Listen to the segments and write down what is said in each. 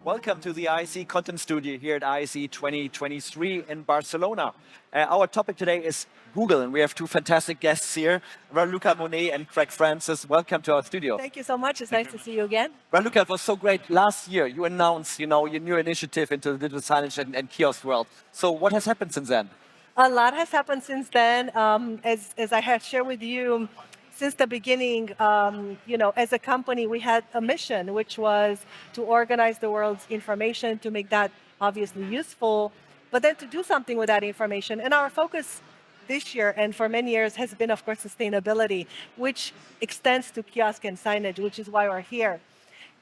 Welcome to the ISE Content Studio here at ISE 2023 in Barcelona. Our topic today is Google, and we have two fantastic guests here, Raluca, Monet, and Craig Francis. Welcome to our studio. Thank you so much. It's nice to see you again. Raluca, it was so great. Last year, you announced, your new initiative into the digital signage and kiosk world. So what has happened since then? A lot has happened since then. As I had shared with you, since the beginning, as a company, we had a mission, which was to organize the world's information, to make that obviously useful, but then to do something with that information. And our focus this year and for many years has been, of course, sustainability, which extends to kiosk and signage, which is why we're here.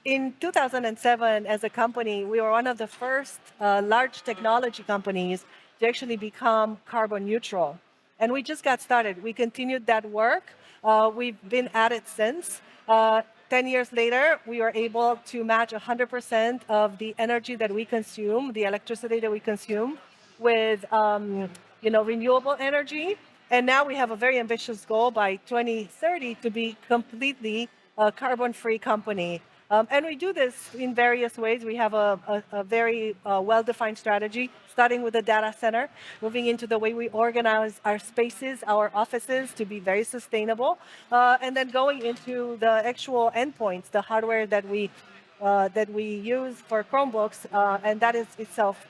In 2007, as a company, we were one of the first large technology companies to actually become carbon neutral. And we just got started. We continued that work. We've been at it since. 10 years later, we were able to match 100% of the energy that we consume, the electricity that we consume, with renewable energy. And now we have a very ambitious goal by 2030 to be completely a carbon-free company. And we do this in various ways. We have a very well-defined strategy, starting with the data center, moving into the way we organize our spaces, our offices to be very sustainable, and then going into the actual endpoints, the hardware that we use for Chromebooks, and that is itself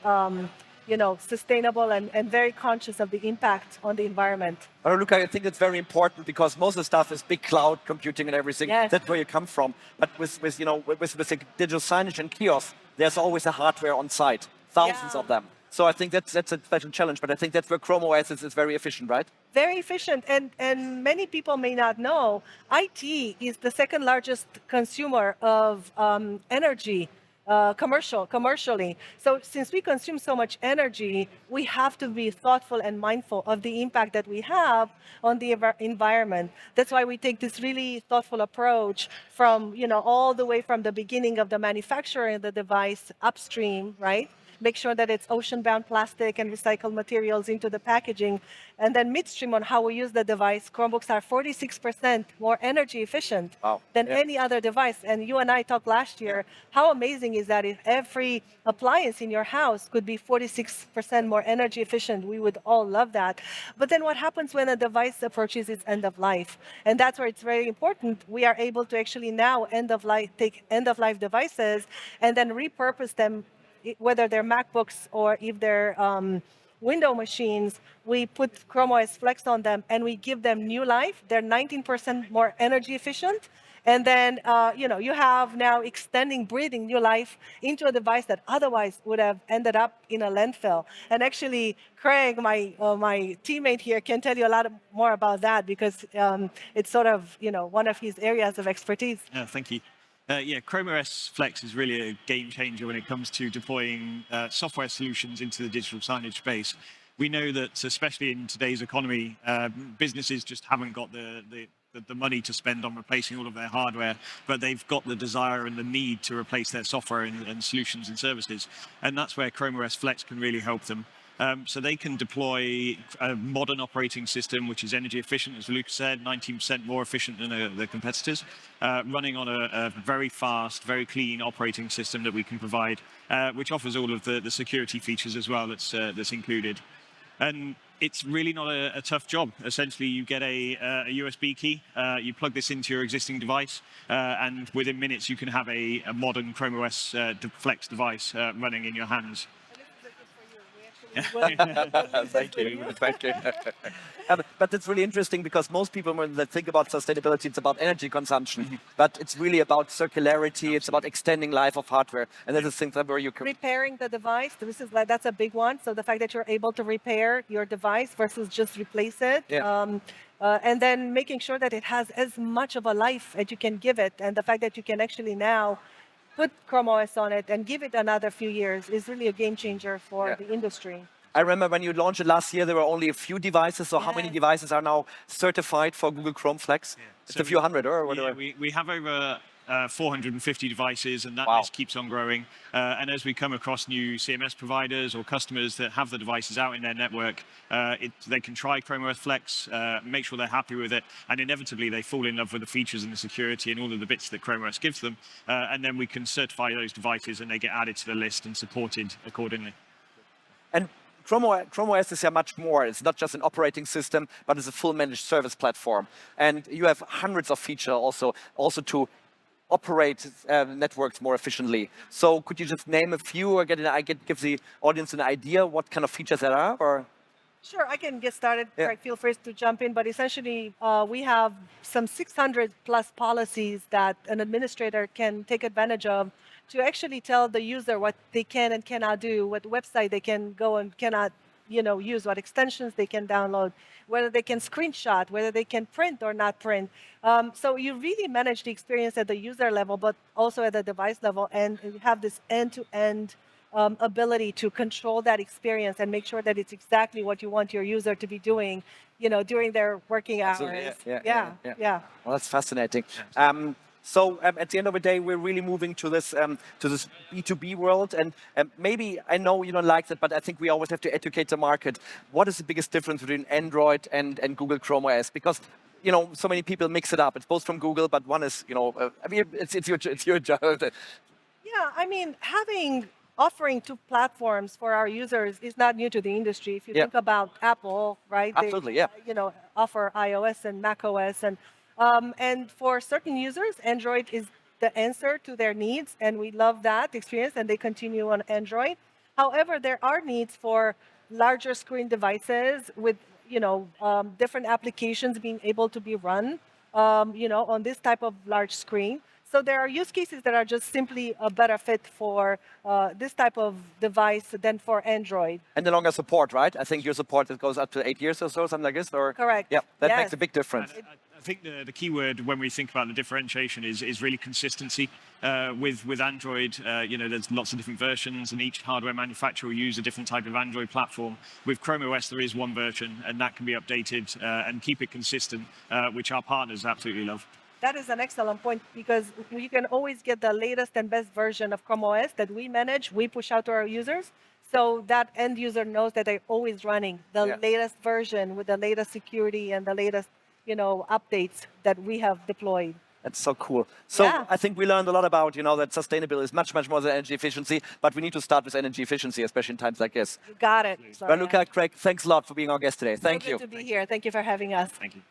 sustainable and very conscious of the impact on the environment. Look, I think it's very important because most of the stuff is big cloud computing and everything. Yes. That's where you come from. But with the digital signage and kiosk, there's always a hardware on site, thousands of them. So I think that's a special challenge. But I think that's where ChromeOS is very efficient, right? Very efficient, and many people may not know, IT is the second largest consumer of energy. Commercially. So since we consume so much energy, we have to be thoughtful and mindful of the impact that we have on the environment. That's why we take this really thoughtful approach from, all the way from the beginning of the manufacturing of the device upstream, right? Make sure that it's ocean-bound plastic and recycled materials into the packaging. And then midstream on how we use the device, Chromebooks are 46% more energy efficient than any other device. And you and I talked last year, how amazing is that if every appliance in your house could be 46% more energy efficient? We would all love that. But then what happens when a device approaches its end of life? And that's where it's very important. We are able to actually now take end-of-life devices and then repurpose them, whether they're MacBooks or if they're window machines. We put ChromeOS Flex on them and we give them new life. They're 19% more energy efficient. And then, you have now breathing new life into a device that otherwise would have ended up in a landfill. And actually, Craig, my teammate here, can tell you a lot more about that because it's sort of, one of his areas of expertise. Yeah, thank you. ChromeOS Flex is really a game changer when it comes to deploying software solutions into the digital signage space. We know that, especially in today's economy, businesses just haven't got the money to spend on replacing all of their hardware, but they've got the desire and the need to replace their software and solutions and services. And that's where ChromeOS Flex can really help them. So they can deploy a modern operating system, which is energy efficient, as Luke said, 19% more efficient than the competitors, running on a very fast, very clean operating system that we can provide, which offers all of the security features as well that's included. And it's really not a tough job. Essentially, you get a USB key, you plug this into your existing device, and within minutes you can have a modern ChromeOS Flex device running in your hands. Thank you. But it's really interesting because most people, when they think about sustainability, it's about energy consumption. But it's really about circularity. It's about extending life of hardware. And that is things where you can... Repairing the device, that's a big one. So the fact that you're able to repair your device versus just replace it. Yeah. And then making sure that it has as much of a life as you can give it. And the fact that you can actually now put ChromeOS on it and give it another few years is really a game changer for the industry. I remember when you launched it last year, there were only a few devices. So how many devices are now certified for Google Chrome Flex? It's a few hundred or whatever. Yeah, we have over 450 devices, and that Wow. list keeps on growing. And as we come across new CMS providers or customers that have the devices out in their network, they can try ChromeOS Flex, make sure they're happy with it, and inevitably they fall in love with the features and the security and all of the bits that ChromeOS gives them. And then we can certify those devices and they get added to the list and supported accordingly. And ChromeOS is much more. It's not just an operating system, but it's a full managed service platform. And you have hundreds of features also to operate networks more efficiently. So could you just name a few or give the audience an idea what kind of features there are? Or Sure, I can get started. Yeah. Craig, feel free to jump in. But essentially, we have some 600 plus policies that an administrator can take advantage of to actually tell the user what they can and cannot do, what website they can go and cannot, use, what extensions they can download, whether they can screenshot, whether they can print or not print. So you really manage the experience at the user level, but also at the device level, and you have this end-to-end ability to control that experience and make sure that it's exactly what you want your user to be doing, during their working hours. Yeah. Well, that's fascinating. So at the end of the day, we're really moving to this B2B world, and maybe I know you don't like that, but I think we always have to educate the market. What is the biggest difference between Android and Google Chrome OS? Because so many people mix it up. It's both from Google, but one is it's your job. Yeah, I mean, offering two platforms for our users is not new to the industry. If you think about Apple, right? Absolutely, they, offer iOS and macOS, and for certain users, Android is the answer to their needs, and we love that experience, and they continue on Android. However, there are needs for larger screen devices with different applications being able to be run, on this type of large screen. So there are use cases that are just simply a better fit for this type of device than for Android. And the longer support, right? I think your support goes up to 8 years or so, something like this, or correct. Yeah, that Yes. makes a big difference. I think the key word when we think about the differentiation is really consistency. With Android, there's lots of different versions, and each hardware manufacturer will use a different type of Android platform. With Chrome OS, there is one version, and that can be updated and keep it consistent, which our partners absolutely love. That is an excellent point, because you can always get the latest and best version of Chrome OS that we manage, we push out to our users. So that end user knows that they're always running the latest version with the latest security and the latest updates that we have deployed. That's so cool. So I think we learned a lot about, that sustainability is much, much more than energy efficiency, but we need to start with energy efficiency, especially in times like this. You got it. Raluca, Craig, thanks a lot for being our guest today. Thank you. Good to be here. Thank you for having us. Thank you.